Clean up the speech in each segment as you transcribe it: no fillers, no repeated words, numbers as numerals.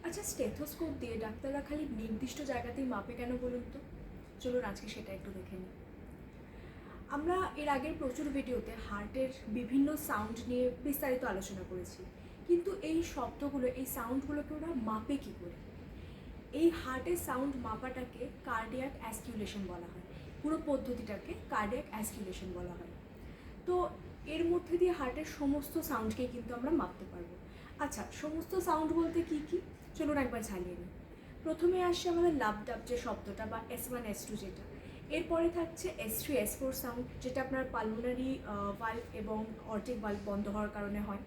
আচ্ছা, স্টেথোস্কোপ দিয়ে ডাক্তাররা খালি নির্দিষ্ট জায়গাতেই মাপে কেন বলুন তো? চলুন আজকে সেটা একটু দেখে নিই। আমরা এর আগের প্রচুর ভিডিওতে হার্টের বিভিন্ন সাউন্ড নিয়ে বিস্তারিত আলোচনা করেছি, কিন্তু এই শব্দগুলো, এই সাউন্ডগুলোকে ওরা মাপে কী করে? এই হার্টের সাউন্ড মাপাটাকে কার্ডিয়াক অ্যাসকিউলেশন বলা হয়। পুরো পদ্ধতিটাকে কার্ডিয়াক অ্যাসকিউলেশন বলা হয়। তো এর মধ্যে দিয়ে হার্টের সমস্ত সাউন্ডকেই কিন্তু আমরা মাপতে পারবো। আচ্ছা, সমস্ত সাউন্ড বলতে কী কী? চলুন একবার ঝালিয়ে নিই। প্রথমে আসছে আমাদের লাভ ডাব যে শব্দটা, বা S1 S2 যেটা। এরপরে থাকছে S3 S4 সাউন্ড, যেটা আপনার পালমোনারি ভালভ এবং অর্টিক ভালভ বন্ধ হওয়ার কারণে হয়।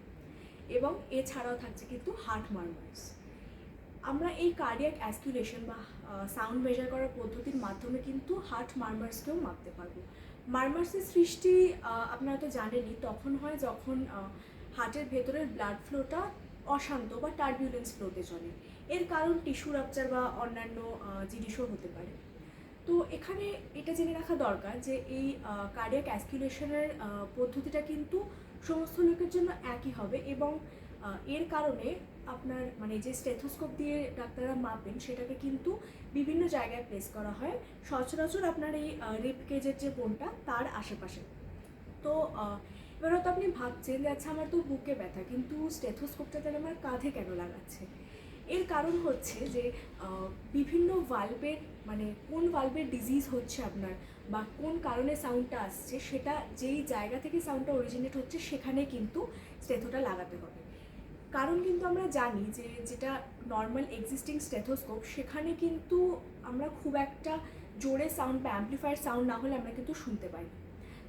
এবং এছাড়াও থাকছে কিন্তু হার্ট মার্মার্স। আমরা এই কার্ডিয়াক অ্যাসকিউলেশন বা সাউন্ড মেজার করার পদ্ধতির মাধ্যমে কিন্তু হার্ট মার্মার্সকেও মাপতে পারবো। মার্মার্সের সৃষ্টি আপনারা তো জানেনই, তখন হয় যখন হার্টের ভেতরের ব্লাড ফ্লোটা অশান্ত বা টার্বিউলেন্স ফ্লোতে চলে। এর কারণ টিস্যু রাপচার বা অন্যান্য জিনিসও হতে পারে। তো এখানে এটা জেনে রাখা দরকার যে এই কার্ডিয়াক অ্যাসকিউলেশনের পদ্ধতিটা কিন্তু সমস্ত লোকের জন্য একই হবে, এবং এর কারণে আপনার মানে যে স্টেথোস্কোপ দিয়ে ডাক্তাররা মাপেন সেটাকে কিন্তু বিভিন্ন জায়গায় প্লেস করা হয়, সচরাচর আপনার এই রিব কেজের যে বোনটা তার আশেপাশে। তো এবার হয়তো আপনি ভাবছেন যে আচ্ছা, আমার তো বুকে ব্যথা, কিন্তু স্টেথোস্কোপটা তাহলে আমার কাঁধে কেন লাগাচ্ছে? এর কারণ হচ্ছে যে বিভিন্ন ভালভের, মানে কোন ভালভের ডিজিজ হচ্ছে আপনার, বা কোন কারণে সাউন্ডটা আসছে, সেটা যেই জায়গা থেকে সাউন্ডটা অরিজিনেট হচ্ছে সেখানে কিন্তু স্টেথোটা লাগাতে হবে। কারণ কিন্তু আমরা জানি যে যেটা নর্মাল এক্সিস্টিং স্টেথোস্কোপ, সেখানে কিন্তু আমরা খুব একটা জোরে সাউন্ড বা অ্যাম্পলিফায়ার সাউন্ড না হলে আমরা কিন্তু শুনতে পাই।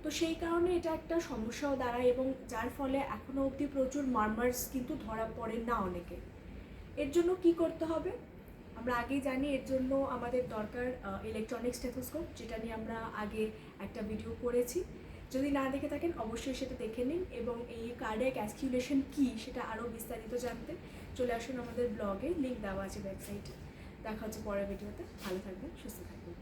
তো সেই কারণে এটা একটা সমস্যাও দাঁড়ায়, এবং যার ফলে এখনও অবধি প্রচুর মার্মার্স কিন্তু ধরা পড়ে না অনেকে। এর জন্য কি করতে হবে আমরা আগেই জানি। এর জন্য আমাদের দরকার ইলেকট্রনিক স্টেথোস্কোপ, যেটা নিয়ে আমরা আগে একটা ভিডিও করেছি। যদি না দেখে থাকেন অবশ্যই সেটা দেখে নিন, এবং এই কার্ডিয়াক অ্যাসকিউলেশন কী সেটা আরও বিস্তারিত জানতে চলে আসুন আমাদের ব্লগে, লিঙ্ক দেওয়া আছে ওয়েবসাইটে। দেখা হচ্ছে পরের ভিডিওতে। ভালো থাকবেন, সুস্থ থাকবেন।